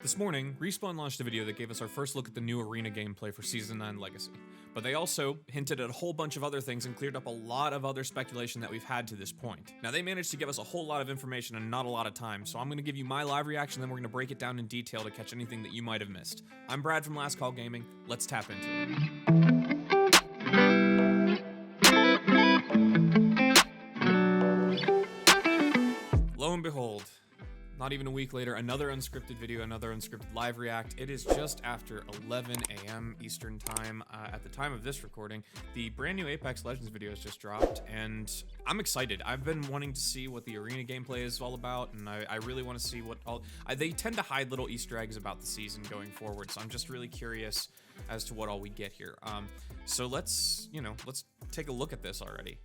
This morning, Respawn launched a video that gave us our first look at the new arena gameplay for Season 9 Legacy. But they also hinted at a whole bunch of other things and cleared up a lot of other speculation that we've had to this point. Now, they managed to give us a whole lot of information in not a lot of time, so I'm going to give you my live reaction, then we're going to break it down in detail to catch anything that you might have missed. I'm Brad from Last Call Gaming. Let's tap into it. Lo and behold, not even a week later, another unscripted video, another unscripted live react. It is just after 11 a.m. Eastern time. At the time of this recording, the brand new Apex Legends video has just dropped, and I'm excited. I've been wanting to see what the arena gameplay is all about, and I really want to see what all... they tend to hide little Easter eggs about the season going forward, so I'm just really curious as to what all we get here. So let's take a look at this already.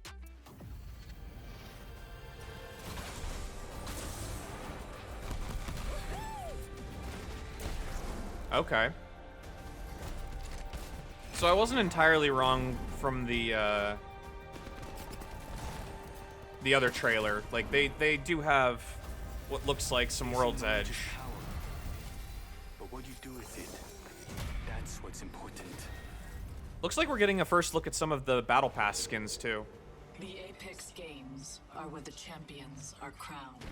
Okay. So I wasn't entirely wrong from the other trailer. Like, they do have what looks like some World's Edge. But what you do with it, that's what's important. Looks like we're getting a first look at some of the Battle Pass skins, too. The Apex Games are where the champions are crowned.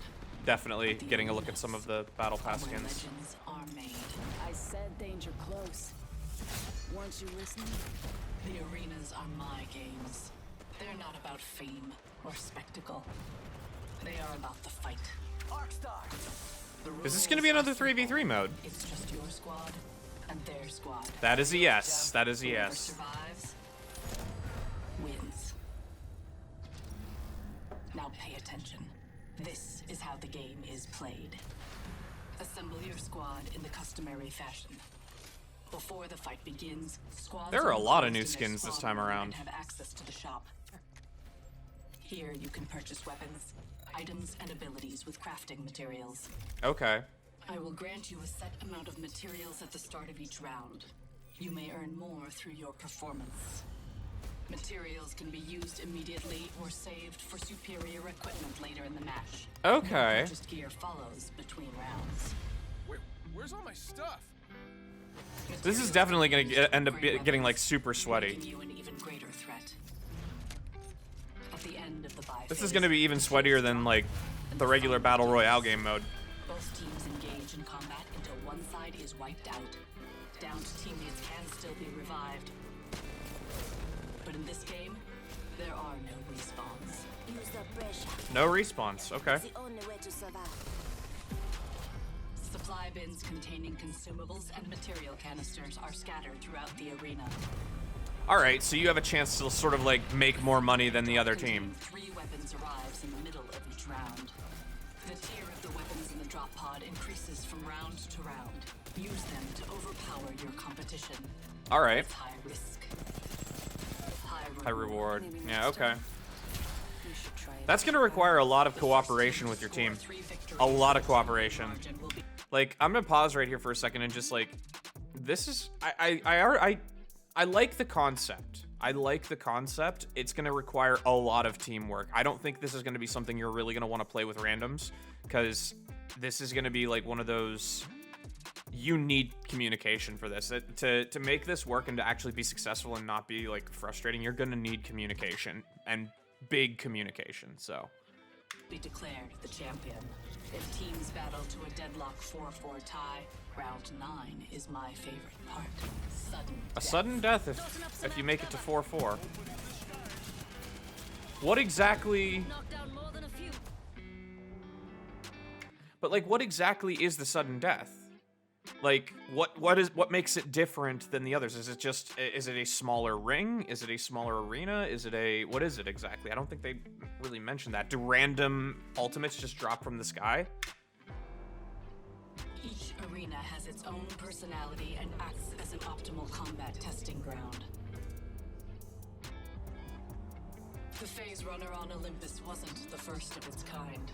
Definitely getting a look at some of the Battle Pass skins. Legends are made. I said danger close. Weren't you listening? The arenas are my games. They're not about fame or spectacle. They are about the fight. Is this going to be another 3v3 mode? It's just your squad and their squad. That is a yes. That is a Whoever yes. survives wins. Now pay attention. This is how the game is played. Assemble your squad in the customary fashion. Before the fight begins, squads There are a lot of enclosed new in their skins this spawn time room around. and have access to the shop. Here you can purchase weapons, items, and abilities with crafting materials. Okay. I will grant you a set amount of materials at the start of each round. You may earn more through your performance. Materials can be used immediately or saved for superior equipment later in the match. Okay. Purchased gear follows between rounds. Where's all my stuff? This is definitely going to end up getting, like, super sweaty. Making you an even greater threat. At the end of the buy This is phase, going to be even sweatier than, like, the regular Battle Royale game mode. both teams engage in combat until one side is wiped out. Downed teammates can still be revived. But in this game, there are no respawns. Use the pressure. No respawns. Okay. It's the only way to survive. Supply bins containing consumables and material canisters are scattered throughout the arena. Alright, so you have a chance to sort of, like, make more money than the other team. 3 weapons arrives in the middle of each round. The tier of the weapons in the drop pod increases from round to round. Use them to overpower your competition. Alright. It's high risk. High reward. Maybe Yeah, next okay. time. You should try it. That's going to require a lot of cooperation with your team. A lot of cooperation. Like, I'm going to pause right here for a second and just, like, this is... I like the concept. I like the concept. It's going to require a lot of teamwork. I don't think this is going to be something you're really going to want to play with randoms, because this is going to be, like, one of those... You need communication for this. To make this work and to actually be successful and not be, like, frustrating, you're going to need communication, and big communication, so... Be declared the champion. If teams battle to a deadlock 4-4 tie, round 9 is my favorite part. Sudden death if you make it to 4-4. What exactly... Knock down more than a few. But, like, what exactly is the sudden death? Like, what makes it different than the others? Is it a smaller ring? Is it a smaller arena? What is it exactly? I don't think they really mentioned that. Do random ultimates just drop from the sky? Each arena has its own personality and acts as an optimal combat testing ground. The Phase Runner on Olympus wasn't the first of its kind.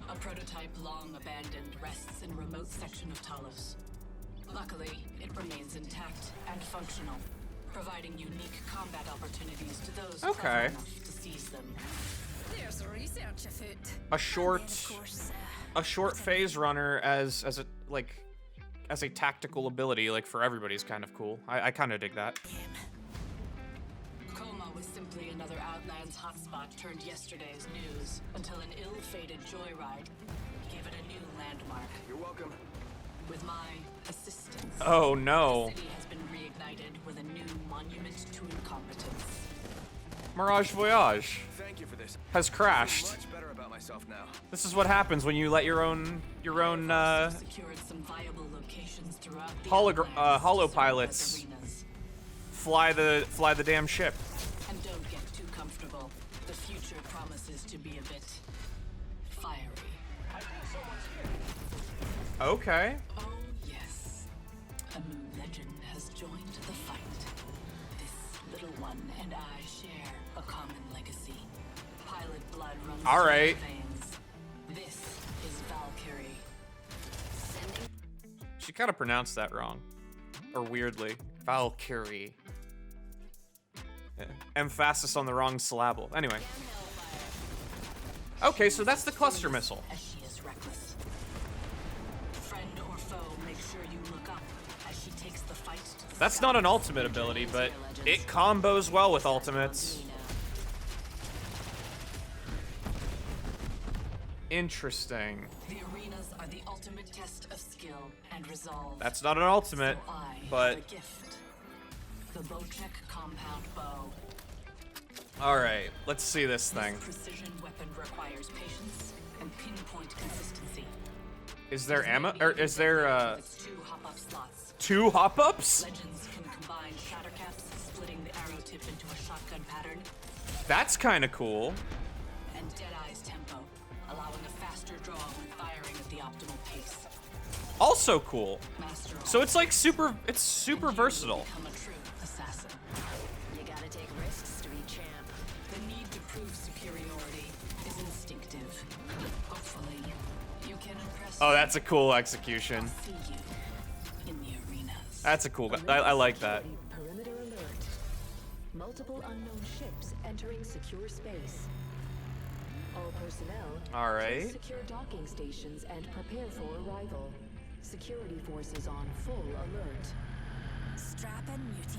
A prototype long abandoned rests in a remote section of Talos. Luckily, it remains intact and functional, providing unique combat opportunities to those clever enough to seize them. There's a research afoot. A short And then, of course, a short phase runner as a like as a tactical ability, like for everybody, is kind of cool. I kind of dig that. Coma was simply another Outlands hotspot turned yesterday's news until an ill-fated joyride gave it a new landmark. You're welcome. With my assistance, Oh no. the city has been reignited with a new monument to incompetence. Mirage Voyage Thank you for this. has crashed. Much better about myself now. This is what happens when you let your own Secured some viable locations throughout the holo Outlands to pilots serve as arenas. fly the damn ship. And don't get too comfortable. The future promises to be a bit fiery. Okay. Oh, yes. A new legend has joined the fight. This little one and I share a common legacy. Pilot blood runs All through right. our veins. This is Valkyrie. She kind of pronounced that wrong, or weirdly. Valkyrie. Yeah. Emphasis on the wrong syllable. Anyway. Okay, so that's the cluster missile. As she is reckless. Friend or foe, make sure you look up as she takes the fight to the That's sky. not an ultimate ability, but it combos well with ultimates. Interesting. The arenas are the ultimate test of skill and resolve. That's not an ultimate, So I but have a gift. The Bowcheck compound bow. all right, let's see this thing. This precision weapon requires patience and pinpoint consistency. Is there ammo, or is there It's 2 hop-up slots. 2 hop-ups? Legends can combine shatter caps, splitting the arrow tip into a shotgun pattern, That's kind of cool. and Deadeye's tempo, allowing a faster draw when firing at the optimal pace. Also cool. Master So it's like super versatile. Become a true assassin. You gotta take risks to be champ. The need to prove superiority is instinctive. Hopefully, you can impress. Oh, that's a cool execution. See you in the arenas. That's a cool. I like that. Perimeter alert. Multiple unknown ships entering secure space. All personnel. All right. please secure docking stations and prepare for arrival. Security forces on full alert. Strap in, Mutie.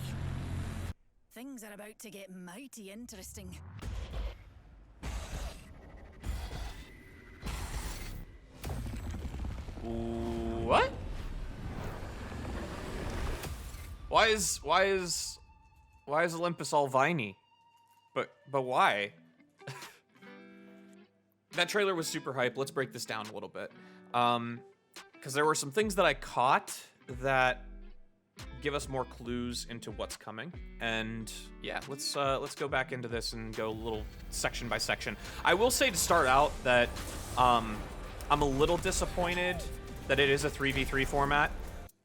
Things are about to get mighty interesting. What? Why is Olympus all viney? But why? That trailer was super hype. Let's break this down a little bit. Because there were some things that I caught that give us more clues into what's coming. And yeah, let's go back into this and go a little section by section. I will say to start out that I'm a little disappointed that it is a 3v3 format.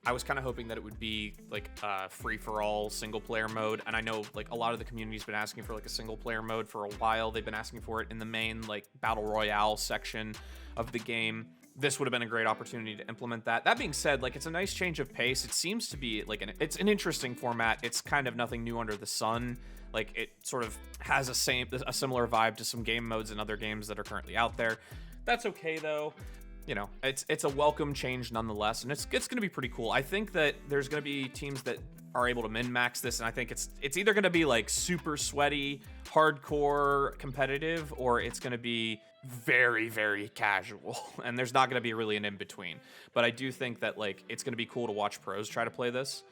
I was kind of hoping that it would be like free-for-all single-player mode, and I know like a lot of the community's been asking for like a single-player mode for a while. They've been asking for it in the main like battle royale section of the game. This would have been a great opportunity to implement that. That being said, like it's a nice change of pace. It seems to be like it's an interesting format. It's kind of nothing new under the sun. Like it sort of has a similar vibe to some game modes in other games that are currently out there. That's okay though. You know, it's a welcome change nonetheless, and it's going to be pretty cool. I think that there's going to be teams that are able to min-max this, and I think it's either going to be like super sweaty, hardcore competitive, or it's going to be very, very casual, and there's not going to be really an in-between. But I do think that like it's going to be cool to watch pros try to play this,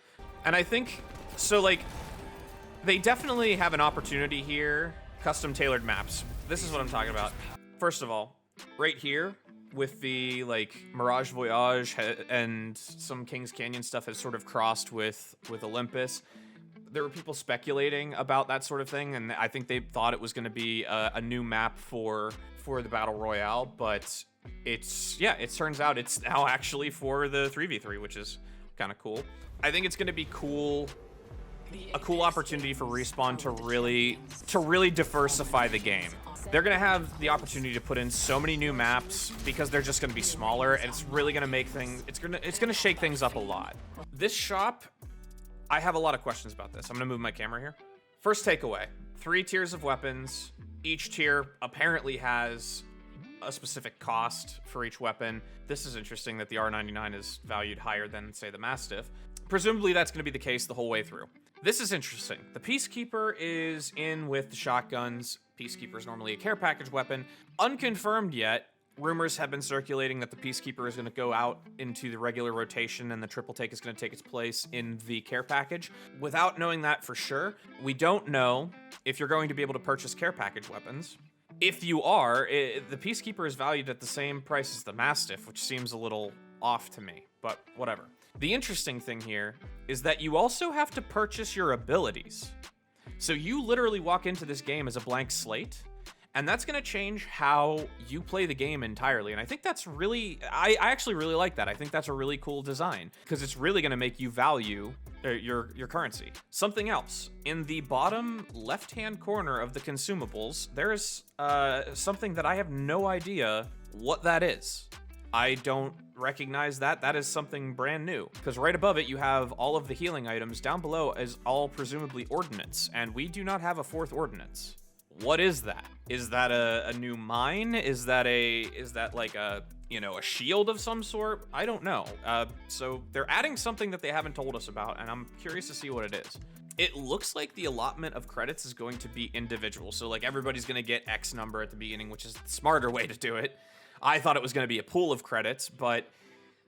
and I think so. Like they definitely have an opportunity here. Custom tailored maps. This is what I'm talking about. First of all, right here, with the like Mirage Voyage and some Kings Canyon stuff has sort of crossed with Olympus. There were people speculating about that sort of thing, and I think they thought it was going to be a new map for the Battle Royale, but it turns out it's now actually for the 3v3, which is kind of cool. I think it's going to be cool, a cool opportunity for Respawn to really diversify the game. They're going to have the opportunity to put in so many new maps because they're just going to be smaller, and it's really going to make things, it's going to shake things up a lot. This shop, I have a lot of questions about this. I'm going to move my camera here. First takeaway, 3 tiers of weapons. Each tier apparently has a specific cost for each weapon. This is interesting that the R99 is valued higher than, say, the Mastiff. Presumably that's going to be the case the whole way through. This is interesting. The Peacekeeper is in with the shotguns. Peacekeeper is normally a care package weapon. Unconfirmed yet. Rumors have been circulating that the Peacekeeper is going to go out into the regular rotation and the triple take is going to take its place in the care package. Without knowing that for sure, we don't know if you're going to be able to purchase care package weapons. If you are, the Peacekeeper is valued at the same price as the Mastiff, which seems a little off to me, but whatever. The interesting thing here is that you also have to purchase your abilities. So you literally walk into this game as a blank slate, and that's going to change how you play the game entirely. And I think that's really, I actually really like that. I think that's a really cool design because it's really going to make you value your currency. Something else, in the bottom left-hand corner of the consumables, there's something that I have no idea what that is. I don't recognize that. That is something brand new. Because right above it, you have all of the healing items. Down below is all presumably ordnance, and we do not have a fourth ordnance. What is that? Is that a new mine? Is that like a, you know, a shield of some sort? I don't know. So they're adding something that they haven't told us about, and I'm curious to see what it is. It looks like the allotment of credits is going to be individual. So like everybody's going to get X number at the beginning, which is the smarter way to do it. I thought it was going to be a pool of credits, but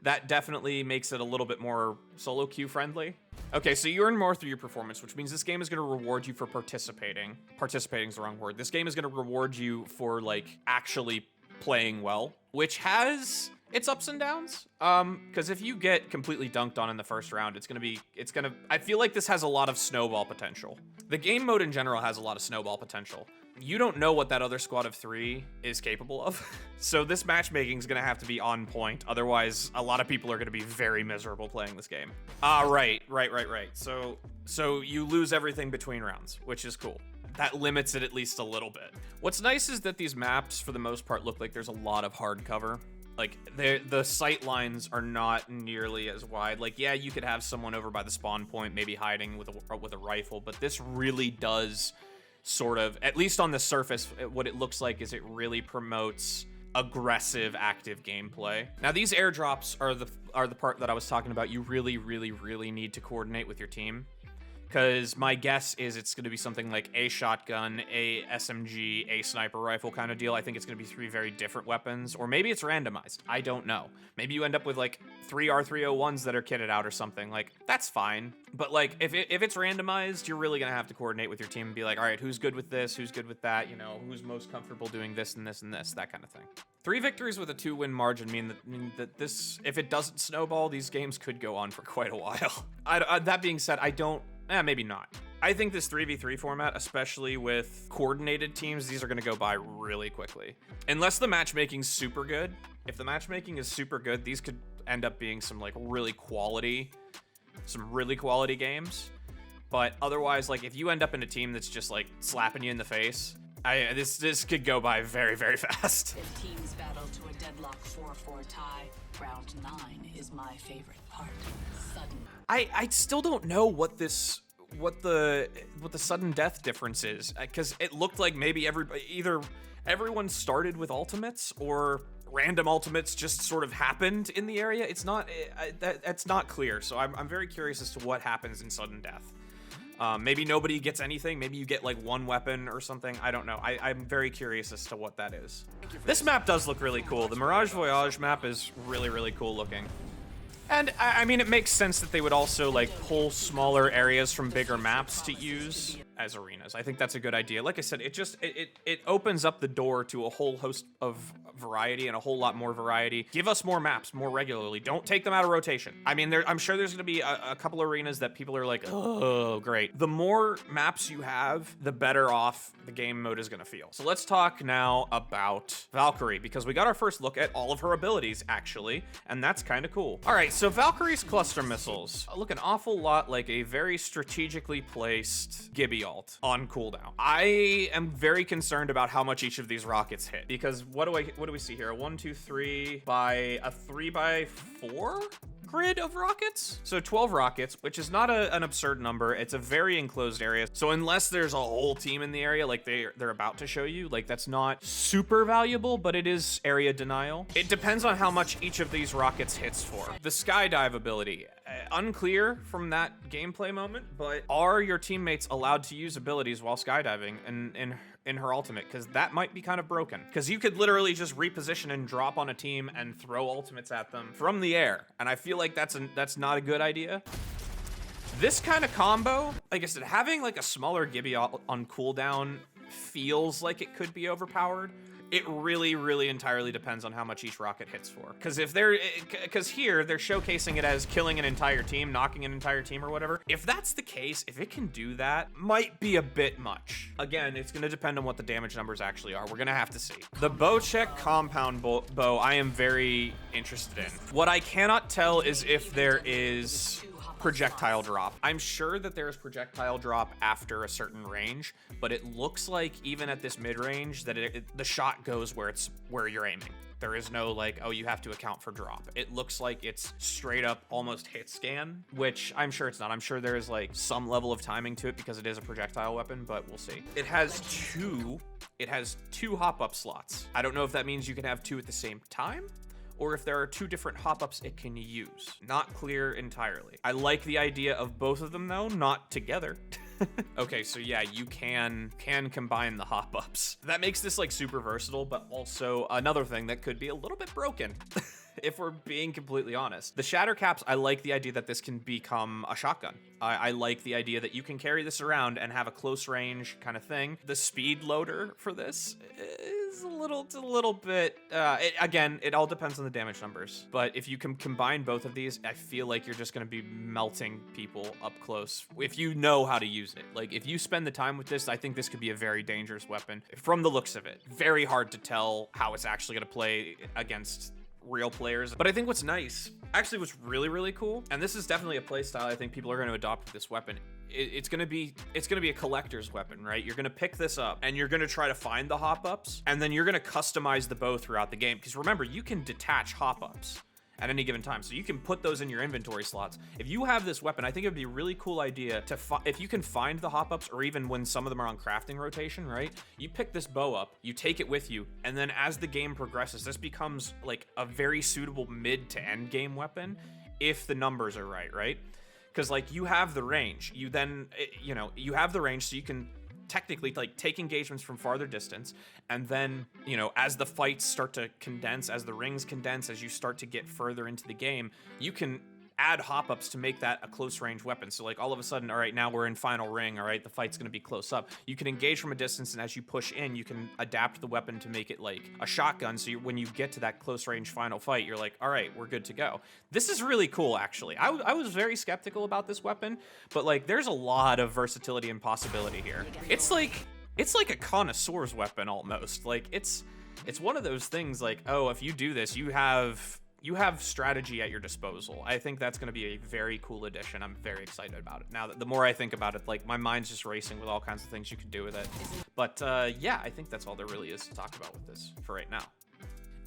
that definitely makes it a little bit more solo queue friendly. Okay, so you earn more through your performance, which means this game is going to reward you for participating. Participating is the wrong word. This game is going to reward you for like actually playing well, which has its ups and downs. Because if you get completely dunked on in the first round, I feel like this has a lot of snowball potential. The game mode in general has a lot of snowball potential. You don't know what that other squad of 3 is capable of. So this matchmaking is going to have to be on point. Otherwise, a lot of people are going to be very miserable playing this game. Right. So you lose everything between rounds, which is cool. That limits it at least a little bit. What's nice is that these maps, for the most part, look like there's a lot of hard cover. Like, the sight lines are not nearly as wide. Like, yeah, you could have someone over by the spawn point, maybe hiding with a rifle, but this really does sort of, at least on the surface, what it looks like is it really promotes aggressive, active gameplay. Now, these airdrops are the part that I was talking about. You really, really, really need to coordinate with your team. Because my guess is it's going to be something like a shotgun, a SMG, a sniper rifle kind of deal. I think it's going to be 3 very different weapons. Or maybe it's randomized. I don't know. Maybe you end up with like 3 R301s that are kitted out or something. Like, that's fine. But like, if it's randomized, you're really going to have to coordinate with your team and be like, all right, who's good with this? Who's good with that? You know, who's most comfortable doing this and this and this, that kind of thing. 3 victories with a 2-win margin mean that this, if it doesn't snowball, these games could go on for quite a while. That being said, maybe not. I think this 3v3 format, especially with coordinated teams, these are going to go by really quickly. Unless the matchmaking's super good. If the matchmaking is super good, these could end up being some really quality games. But otherwise, like, if you end up in a team that's just like slapping you in the face, this could go by very, very fast. If teams battle to a deadlock 4-4 tie, round 9 is my favorite part. Sudden. I still don't know what the sudden death difference is, because it looked like maybe everyone started with ultimates or random ultimates just sort of happened in the area. It's not that's not clear, so I'm very curious as to what happens in sudden death. Maybe nobody gets anything. Maybe you get like 1 weapon or something. I don't know. I'm very curious as to what that is. This map does look really cool. The Mirage Voyage map is really, really cool looking. And I mean, it makes sense that they would also like pull smaller areas from bigger maps to use as arenas. I think that's a good idea. Like I said, it opens up the door to a whole host of variety and a whole lot more variety. Give us more maps more regularly. Don't take them out of rotation. I mean, I'm sure there's going to be a couple arenas that people are like, oh, great. The more maps you have, the better off the game mode is going to feel. So let's talk now about Valkyrie, because we got our first look at all of her abilities, actually, and that's kind of cool. All right, so Valkyrie's cluster missiles look an awful lot like a very strategically placed Gibby ult on cooldown. I am very concerned about how much each of these rockets hit, because what do we see here? A 1, 2, 3 by a 3 by 4 grid of rockets. So 12 rockets, which is not an absurd number. It's a very enclosed area. So unless there's a whole team in the area, like they're about to show you, like that's not super valuable, but it is area denial. It depends on how much each of these rockets hits for. The skydive ability, unclear from that gameplay moment, but are your teammates allowed to use abilities while skydiving in her ultimate? Because that might be kind of broken. Because you could literally just reposition and drop on a team and throw ultimates at them from the air, and I feel like that's not a good idea. This kind of combo, like I said, having like a smaller Gibby on cooldown feels like it could be overpowered. It really, really entirely depends on how much each rocket hits for. Because here they're showcasing it as killing an entire team, knocking an entire team or whatever. If that's the case, if it can do that, might be a bit much. Again, it's gonna depend on what the damage numbers actually are. We're gonna have to see. The bow check compound bow, I am very interested in. What I cannot tell is if there is projectile drop. I'm sure that there's projectile drop after a certain range, but it looks like even at this mid-range that the shot goes where you're aiming. There is no like, oh, you have to account for drop. It looks like it's straight up almost hit scan, which I'm sure it's not. I'm sure there is like some level of timing to it because it is a projectile weapon, but we'll see. It has two hop-up slots. I don't know if that means you can have two at the same time, or if there are two different hop-ups it can use. Not clear entirely. I like the idea of both of them though, not together. Okay, so yeah, you can combine the hop-ups. That makes this like super versatile, but also another thing that could be a little bit broken. If we're being completely honest. The shatter caps, I like the idea that this can become a shotgun. I like the idea that you can carry this around and have a close range kind of thing. The speed loader for this is a little bit, again, it all depends on the damage numbers. But if you can combine both of these, I feel like you're just gonna be melting people up close if you know how to use it. Like if you spend the time with this, I think this could be a very dangerous weapon from the looks of it. Very hard to tell how it's actually gonna play against real players. But I think what's nice, actually what's really, really cool, and this is definitely a playstyle I think people are going to adopt with this weapon, it's gonna be a collector's weapon, right? You're gonna pick this up and you're gonna try to find the hop-ups, and then you're gonna customize the bow throughout the game. Because remember, you can detach hop-ups at any given time, so you can put those in your inventory slots. If you have this weapon, I think it'd be a really cool idea to if you can find the hop-ups, or even when some of them are on crafting rotation, right? You pick this bow up, you take it with you, and then as the game progresses, this becomes like a very suitable mid to end game weapon if the numbers are right? Because like you have the range, you have the range, so you can technically like take engagements from farther distance, and then as the fights start to condense, as the rings condense, as you start to get further into the game, you can add hop-ups to make that a close range weapon. So like all of a sudden, all right, now we're in final ring, all right, the fight's gonna be close up. You can engage from a distance, and as you push in, you can adapt the weapon to make it like a shotgun, so when you get to that close range final fight, you're like, all right, we're good to go. This is really cool, actually. I was very skeptical about this weapon, but like there's a lot of versatility and possibility here. It's like a connoisseur's weapon almost. Like it's one of those things like, oh, if you do this, you have strategy at your disposal. I think that's going to be a very cool addition. I'm very excited about it. Now, the more I think about it, like my mind's just racing with all kinds of things you could do with it. But yeah, I think that's all there really is to talk about with this for right now.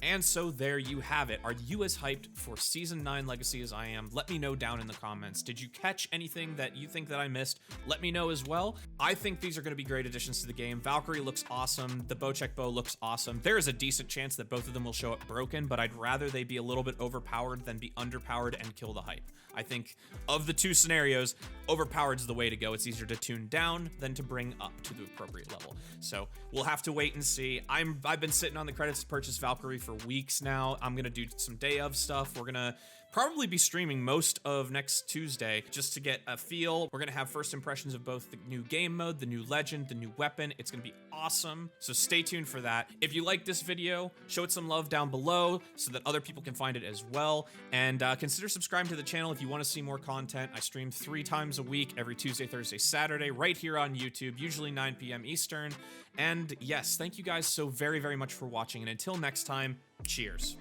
And so there you have it. Are you as hyped for Season 9 Legacy as I am? Let me know down in the comments. Did you catch anything that you think that I missed? Let me know as well. I think these are going to be great additions to the game. Valkyrie looks awesome. The Bocek bow looks awesome. There is a decent chance that both of them will show up broken, but I'd rather they be a little bit overpowered than be underpowered and kill the hype. I think of the two scenarios, overpowered is the way to go. It's easier to tune down than to bring up to the appropriate level. So we'll have to wait and see. I've been sitting on the credits to purchase Valkyrie for weeks now. I'm gonna do some day of stuff. We're gonna probably be streaming most of next Tuesday just to get a feel. We're gonna have first impressions of both the new game mode, the new legend, the new weapon. It's gonna be awesome, so stay tuned for that. If you like this video, show it some love down below so that other people can find it as well, and consider subscribing to the channel if you want to see more content. I stream 3 times a week, every Tuesday, Thursday, Saturday, right here on YouTube, usually 9 p.m. Eastern. And yes, thank you guys so very, very much for watching, and until next time, cheers.